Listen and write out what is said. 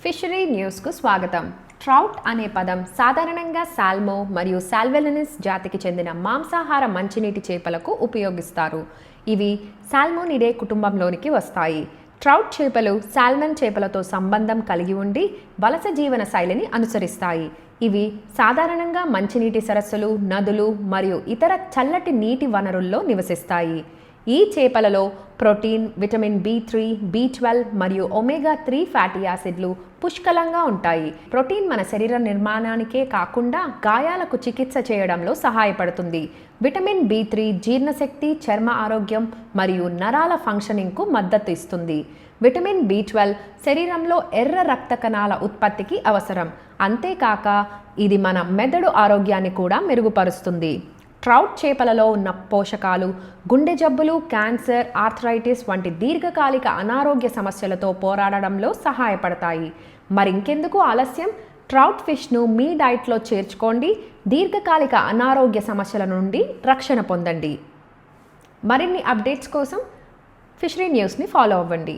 Fishery న్యూస్కు స్వాగతం. Trout అనే పదం సాధారణంగా సాల్మో మరియు సాల్వెలినిస్ జాతికి చెందిన మాంసాహార మంచినీటి చేపలకు ఉపయోగిస్తారు. ఇవి సాల్మోనిడే కుటుంబంలోనికి వస్తాయి. ట్రౌట్ చేపలు సాల్మన్ చేపలతో సంబంధం కలిగి ఉండి వలస జీవన శైలిని అనుసరిస్తాయి. ఇవి సాధారణంగా మంచినీటి సరస్సులు, నదులు మరియు ఇతర చల్లటి నీటి వనరుల్లో నివసిస్తాయి. ఈ చేపలలో ప్రోటీన్, విటమిన్ B3, B12 మరియు ఒమేగా 3 ఫ్యాటీ యాసిడ్లు పుష్కలంగా ఉంటాయి. ప్రోటీన్ మన శరీర నిర్మాణానికే కాకుండా గాయాలకు చికిత్స చేయడంలో సహాయపడుతుంది. విటమిన్ B3 జీర్ణశక్తి, చర్మ ఆరోగ్యం మరియు నరాల ఫంక్షనింగ్కు మద్దతు ఇస్తుంది. విటమిన్ B12 శరీరంలో ఎర్ర రక్త కణాల ఉత్పత్తికి అవసరం. అంతేకాక ఇది మన మెదడు ఆరోగ్యాన్ని కూడా మెరుగుపరుస్తుంది. ట్రౌట్ చేపలలో ఉన్న పోషకాలు గుండె జబ్బులు, క్యాన్సర్, ఆర్థరైటిస్ వంటి దీర్ఘకాలిక అనారోగ్య సమస్యలతో పోరాడడంలో సహాయపడతాయి. మరింకెందుకు ఆలస్యం? ట్రౌట్ ఫిష్ను మీ డైట్లో చేర్చుకోండి. దీర్ఘకాలిక అనారోగ్య సమస్యల నుండి రక్షణ పొందండి. మరిన్ని అప్డేట్స్ కోసం ఫిషరీ న్యూస్ని ఫాలో అవ్వండి.